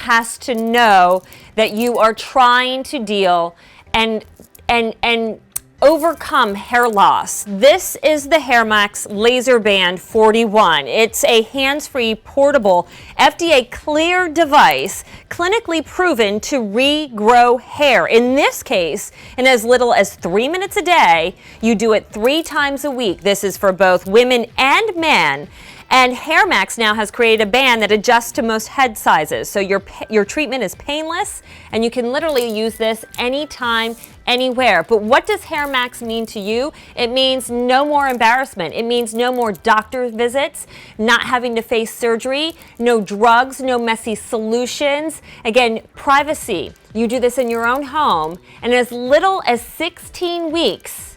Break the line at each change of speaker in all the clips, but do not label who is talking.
has to know that you are trying to deal and overcome hair loss. This is the HairMax LaserBand 41. It's a hands-free, portable, FDA-cleared device, clinically proven to regrow hair. In this case, in as little as 3 minutes a day, you do it 3 times a week. This is for both women and men. And HairMax now has created a band that adjusts to most head sizes. So your treatment is painless, and you can literally use this anytime, anywhere. But what does HairMax mean to you? It means no more embarrassment. It means no more doctor visits, not having to face surgery, no drugs, no messy solutions. Again, privacy. You do this in your own home, and in as little as 16 weeks,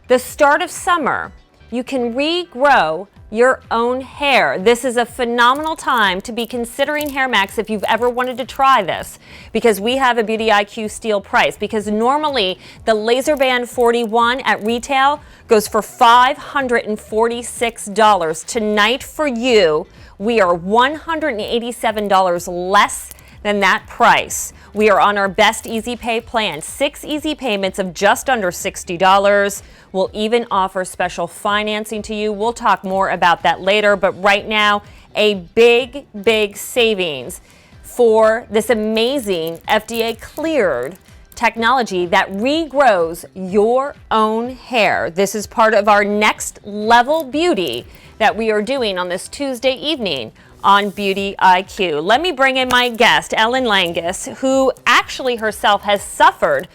the start of summer, you can regrow your own hair. This is a phenomenal time to be considering HairMax if you've ever wanted to try this, because we have a Beauty IQ steal price, because normally the LaserBand 41 at retail goes for $546. Tonight for you, we are $187 less than that price. We are on our best easy pay plan, 6 easy payments of just under $60. We'll even offer special financing to you. We'll talk more about that later, but right now, a big, big savings for this amazing FDA cleared technology that regrows your own hair. This is part of our next level beauty that we are doing on this Tuesday evening on Beauty IQ. Let me bring in my guest, Ellen Langus, who actually herself has suffered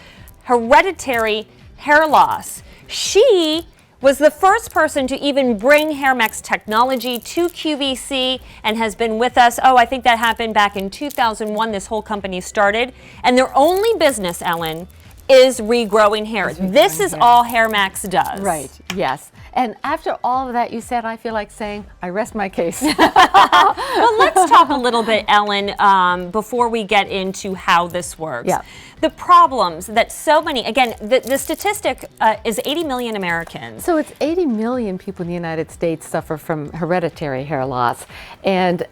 hereditary hair loss. She was the first person to even bring HairMax technology to QVC and has been with us. Oh, I think that happened back in 2001. This whole company started. And their only business, Ellen, is regrowing hair. This is all HairMax does.
Right, yes. And after all of that you said, I feel like saying, I rest my case.
Well, let's talk a little bit, Ellen, before we get into how this works.
Yeah.
The problems that so many, again, the statistic is 80 million Americans.
So it's 80 million people in the United States suffer from hereditary hair loss. And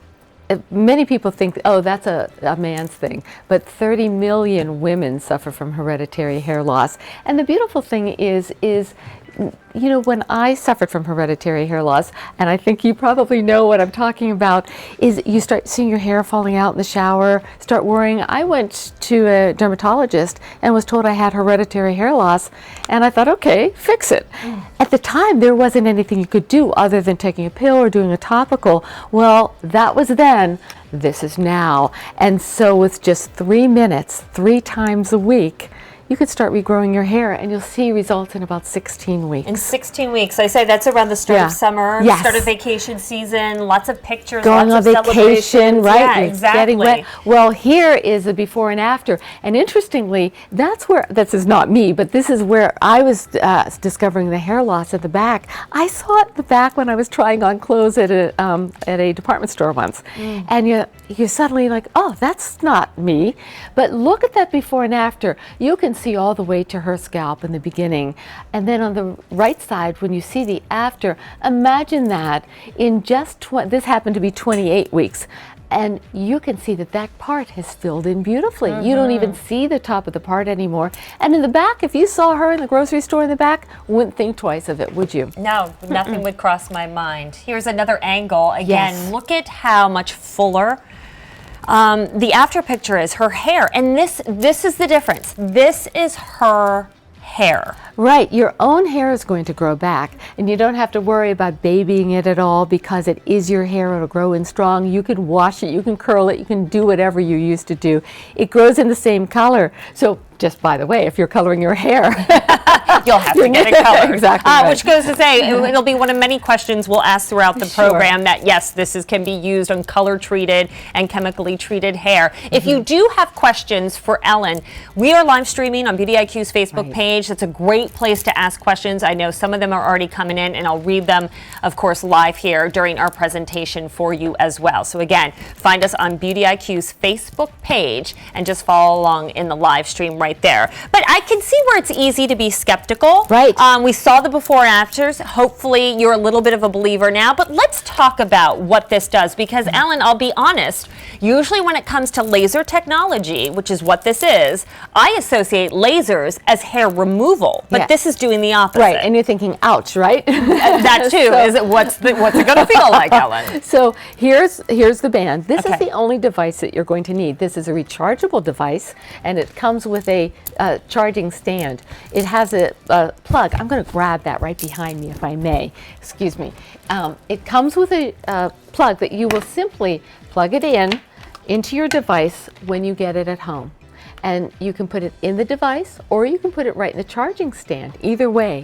many people think, oh, that's a man's thing, but 30 million women suffer from hereditary hair loss. And the beautiful thing is, you know, when I suffered from hereditary hair loss, and I think you probably know what I'm talking about, is you start seeing your hair falling out in the shower, start worrying. I went to a dermatologist and was told I had hereditary hair loss, and I thought, okay, fix it. At the time, there wasn't anything you could do other than taking a pill or doing a topical. Well, that was then. This is now. And so with just 3 minutes, 3 times a week, you could start regrowing your hair, and you'll see results in about 16 weeks.
In 16 weeks. I say that's around the start of summer,
yes.
Start of vacation season, lots of pictures,
going
lots
on
of
vacation, right?
Yeah, exactly.
Getting wet. Well, here is a before and after. And interestingly, that's where, this is not me, but this is where I was discovering the hair loss at the back. I saw it at the back when I was trying on clothes at a department store once. And you're suddenly like, oh, that's not me. But look at that before and after. You can see all the way to her scalp in the beginning, and then on the right side when you see the after, imagine that in just this happened to be 28 weeks, and you can see that that part has filled in beautifully. You don't even see the top of the part anymore. And in the back, if you saw her in the grocery store in the back, wouldn't think twice of it, would you?
No, nothing would cross my mind. Here's another angle. Again, look at how much fuller the after picture is. Her hair, and this is the difference. This is her hair.
Right, your own hair is going to grow back, and you don't have to worry about babying it at all, because it is your hair. It'll grow in strong. You can wash it, you can curl it, you can do whatever you used to do. It grows in the same color. So just by the way, if you're coloring your hair,
you'll have to get it colored.
Exactly. Right.
Which goes to say, it'll be one of many questions we'll ask throughout the program, that yes, this can be used on color treated and chemically treated hair. If you do have questions for Ellen, we are live streaming on Beauty IQ's Facebook page. It's a great place to ask questions. I know some of them are already coming in, and I'll read them, of course, live here during our presentation for you as well. So again, find us on Beauty IQ's Facebook page and just follow along in the live stream right there. But I can see where it's easy to be skeptical skeptical.
Right.
We saw the before and afters. Hopefully you're a little bit of a believer now, but let's talk about what this does, because Ellen, I'll be honest, usually when it comes to laser technology, which is what this is, I associate lasers as hair removal, but
Yeah.
this is doing the opposite.
Right, and you're thinking, ouch, right?
That too. Is it what's it going to feel like, Ellen?
So here's the band. This
Okay.
is the only device that you're going to need. This is a rechargeable device, and it comes with a charging stand. It has a plug. I'm going to grab that right behind me, if I may. Excuse me. It comes with a plug that you will simply plug it into your device when you get it at home. And you can put it in the device, or you can put it right in the charging stand, either way.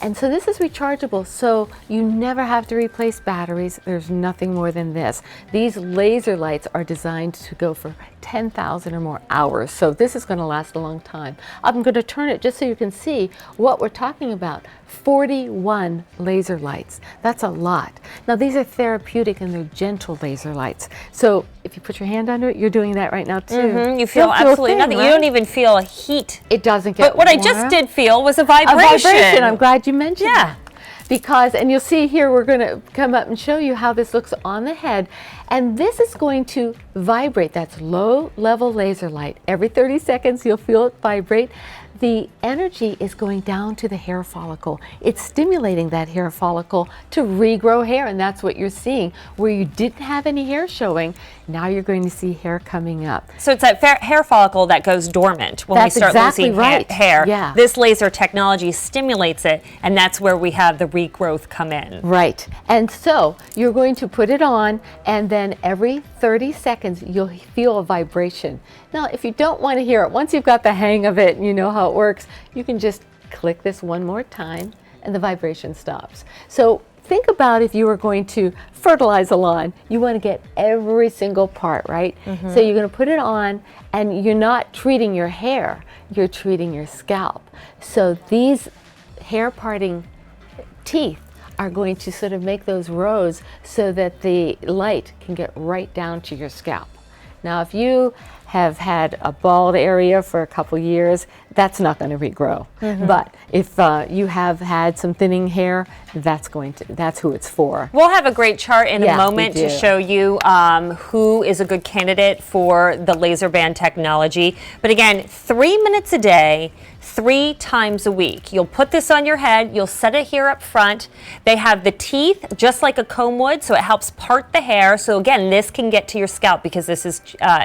And so this is rechargeable, so you never have to replace batteries. There's nothing more than this. These laser lights are designed to go for 10,000 or more hours, so this is going to last a long time. I'm going to turn it just so you can see what we're talking about. 41 laser lights. That's a lot. Now these are therapeutic and they're gentle laser lights. So if you put your hand under it, you're doing that right now too.
You feel absolutely nothing.
Right?
You don't even feel a heat.
It doesn't get
But what I just
warm.
did feel was a vibration.
A vibration. I'm glad you mentioned
Yeah.
that. Because, and you'll see here, we're going to come up and show you how this looks on the head. And this is going to vibrate. That's low level laser light. Every 30 seconds, you'll feel it vibrate. The energy is going down to the hair follicle. It's stimulating that hair follicle to regrow hair, and that's what you're seeing. Where you didn't have any hair showing, now you're going to see hair coming up.
So it's that hair follicle that goes dormant when
That's
we start
exactly
losing
right.
hair.
Yeah.
This laser technology stimulates it, and that's where we have the regrowth come in.
Right. And so you're going to put it on, and then every 30 seconds you'll feel a vibration. Now, if you don't want to hear it, once you've got the hang of it and you know how it works, you can just click this one more time and the vibration stops. So think about if you were going to fertilize a lawn. You want to get every single part, right? So you're going to put it on, and you're not treating your hair, you're treating your scalp. So these hair parting teeth are going to sort of make those rows so that the light can get right down to your scalp. Now, if you have had a bald area for a couple years, that's not going to regrow. But if you have had some thinning hair, that's who it's for.
We'll have a great chart in
Yeah,
a moment
we
to
do.
show you who is a good candidate for the laser band technology. But again, 3 minutes a day, 3 times a week. You'll put this on your head, you'll set it here up front. They have the teeth just like a comb would, so it helps part the hair. So again, this can get to your scalp because this is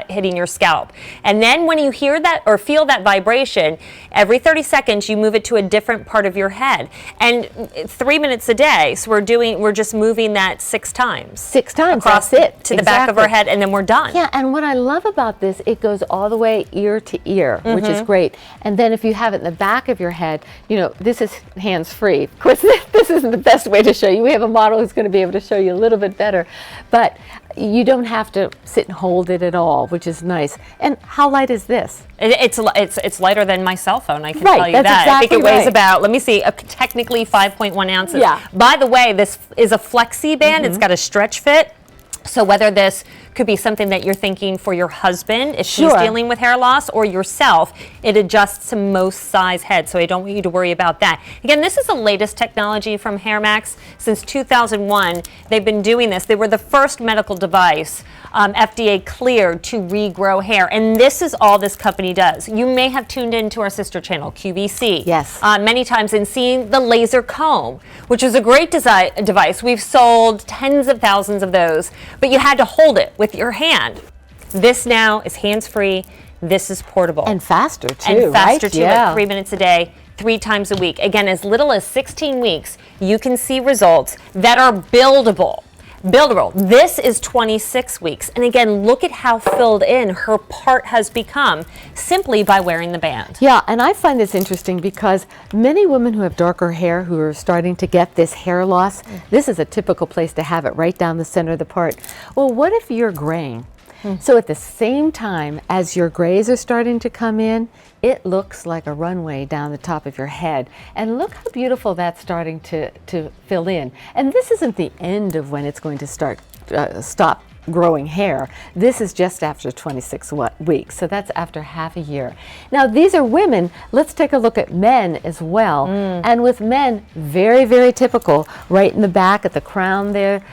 hitting your scalp. And then when you hear that or feel that vibration, every 30 seconds you move it to a different part of your head. And 3 minutes a day, so we're just moving that 6 times.
6 times,
Across
that's it.
to the back of our
Exactly.
head, and then we're done.
Yeah, and what I love about this, it goes all the way ear to ear, which is great. And then if you have it in the back of your head, you know, this is hands-free. Of course, this isn't the best way to show you. We have a model who's going to be able to show you a little bit better. But you don't have to sit and hold it at all, which is nice. And how light is this?
It's lighter than my cell phone, I can
Right,
tell you
that's
that. I think it
exactly
weighs
right.
about, let me see, technically 5.1 ounces.
Yeah.
By the way, this is a flexi band. It's got a stretch fit. So whether this could be something that you're thinking for your husband if he's
Sure.
dealing with hair loss, or yourself, it adjusts to most size heads, so I don't want you to worry about that. Again, this is the latest technology from HairMax. Since 2001, they've been doing this. They were the first medical device FDA cleared to regrow hair, and this is all this company does. You may have tuned into our sister channel, QVC,
Yes.
many times and seen the laser comb, which is a great device. We've sold tens of thousands of those, but you had to hold it with your hand. This now is hands-free. This is portable.
And faster, too,
And faster,
right?
too,
Yeah.
at 3 minutes a day, 3 times a week. Again, as little as 16 weeks, you can see results that are buildable. This is 26 weeks. And again, look at how filled in her part has become simply by wearing the band.
Yeah, and I find this interesting because many women who have darker hair who are starting to get this hair loss, this is a typical place to have it right down the center of the part. Well, what if you're graying? So at the same time as your grays are starting to come in, it looks like a runway down the top of your head. And look how beautiful that's starting to fill in. And this isn't the end of when it's going to stop growing hair. This is just after 26 weeks, so that's after half a year. Now these are women. Let's take a look at men as well. And with men, very, very typical. Right in the back at the crown there,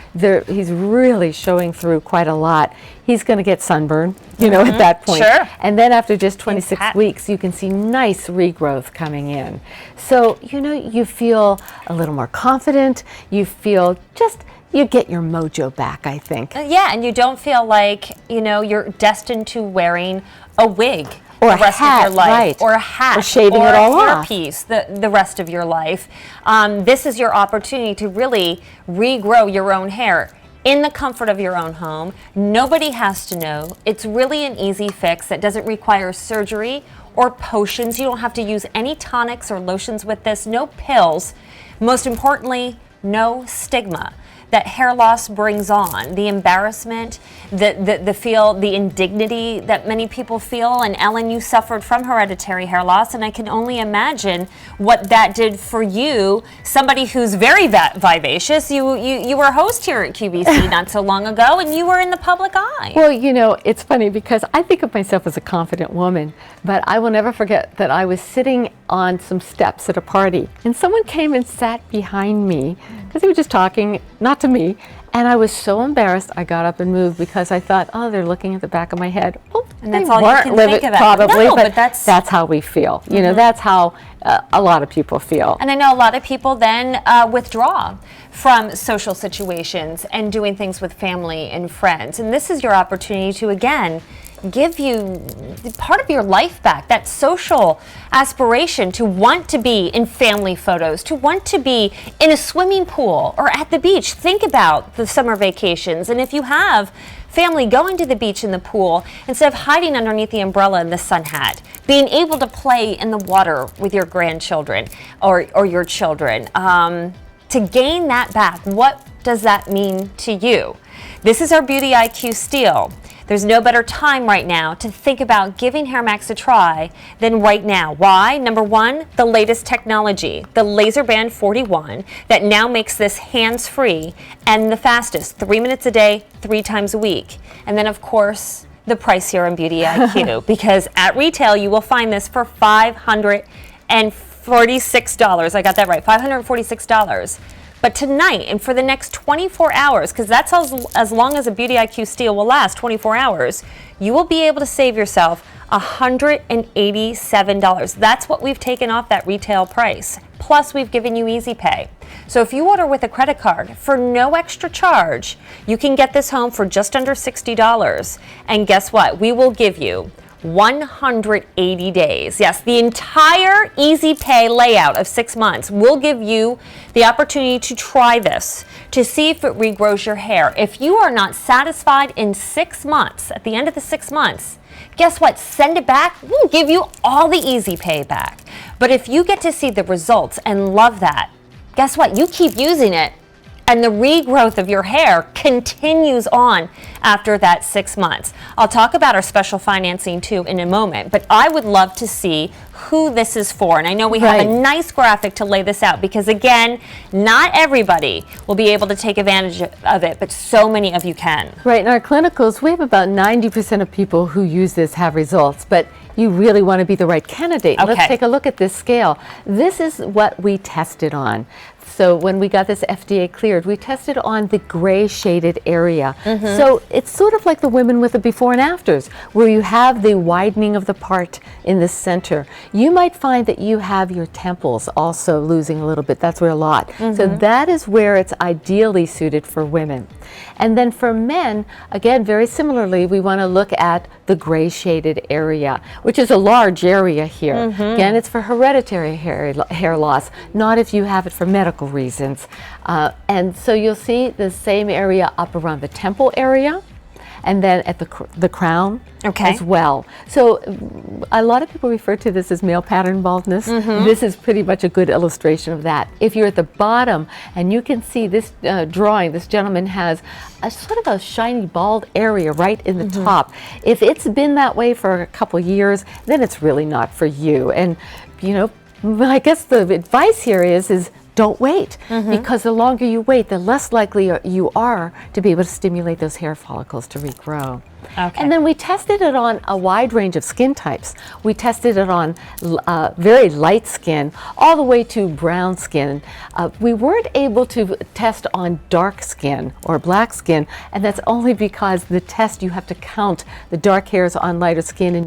he's really showing through quite a lot. He's going to get sunburn, you know, at that point.
Sure.
And then after just 26 weeks, you can see nice regrowth coming in. So, you know, you feel a little more confident. You feel you get your mojo back, I think.
Yeah, and you don't feel like, you know, you're destined to wearing a wig
or
the rest of your life,
right.
or a hat,
or shaving
or
it all
a
off.
hairpiece the rest of your life. This is your opportunity to really regrow your own hair in the comfort of your own home. Nobody has to know. It's really an easy fix that doesn't require surgery or potions. You don't have to use any tonics or lotions with this, no pills. Most importantly, no stigma that hair loss brings on, the embarrassment, the indignity that many people feel. And Ellen, you suffered from hereditary hair loss, and I can only imagine what that did for you, somebody who's very vivacious. You were a host here at QVC not so long ago, and you were in the public eye.
Well, you know, it's funny because I think of myself as a confident woman, but I will never forget that I was sitting on some steps at a party, and someone came and sat behind me because he was just talking, not to me, and I was so embarrassed I got up and moved because I thought, oh, they're looking at the back of my head. Oh,
and that's all you can think about.
Probably,
no,
but
that's
how we feel. You know, that's how a lot of people feel.
And I know a lot of people then withdraw from social situations and doing things with family and friends. And this is your opportunity to, again, give you part of your life back, that social aspiration to want to be in family photos, to want to be in a swimming pool or at the beach. Think about the summer vacations. And if you have family going to the beach and the pool, instead of hiding underneath the umbrella and the sun hat, being able to play in the water with your grandchildren or your children, to gain that back, what does that mean to you? This is our Beauty IQ Steal. There's no better time right now to think about giving HairMax a try than right now. Why? Number one, the latest technology, the LaserBand 41, that now makes this hands-free and the fastest, 3 minutes a day, 3 times a week. And then, of course, the price here on Beauty IQ, because at retail you will find this for $546. I got that right, $546. But tonight and for the next 24 hours, because that's as long as a Beauty IQ Steal will last, 24 hours, you will be able to save yourself $187. That's what we've taken off that retail price. Plus, we've given you easy pay. So if you order with a credit card for no extra charge, you can get this home for just under $60. And guess what? We will give you 180 days. Yes, the entire easy pay layout of 6 months will give you the opportunity to try this, to see if it regrows your hair. If you are not satisfied in 6 months, at the end of the 6 months, guess what? Send it back. We'll give you all the easy pay back. But if you get to see the results and love that, guess what? You keep using it, and the regrowth of your hair continues on after that 6 months. I'll talk about our special financing too in a moment, but I would love to see who this is for. And I know we have a nice graphic to lay this out because, again, not everybody will be able to take advantage of it, but so many of you can.
Right, in our clinicals, we have about 90% of people who use this have results, but you really want to be the right candidate.
Okay.
Let's take a look at this scale. This is what we tested on. So when we got this FDA cleared, we tested on the gray shaded area. So it's sort of like the women with the before and afters, where you have the widening of the part in the center. You might find that you have your temples also losing a little bit. That's where a lot. So that is where it's ideally suited for women. And then for men, again, very similarly, we want to look at the gray shaded area, which is a large area here. Again, it's for hereditary hair loss, not if you have it for medical reasons. And so you'll see the same area up around the temple area, and then at the crown as well. So a lot of people refer to this as male pattern baldness. This is pretty much a good illustration of that. If you're at the bottom and you can see this drawing, this gentleman has a sort of a shiny bald area right in the top. If it's been that way for a couple years, then it's really not for you. And you know, I guess the advice here is don't wait, because the longer you wait, the less likely you are to be able to stimulate those hair follicles to regrow.
Okay.
And then we tested it on a wide range of skin types. We tested it on very light skin all the way to brown skin. We weren't able to test on dark skin or black skin, and that's only because the test, you have to count the dark hairs on lighter skin, and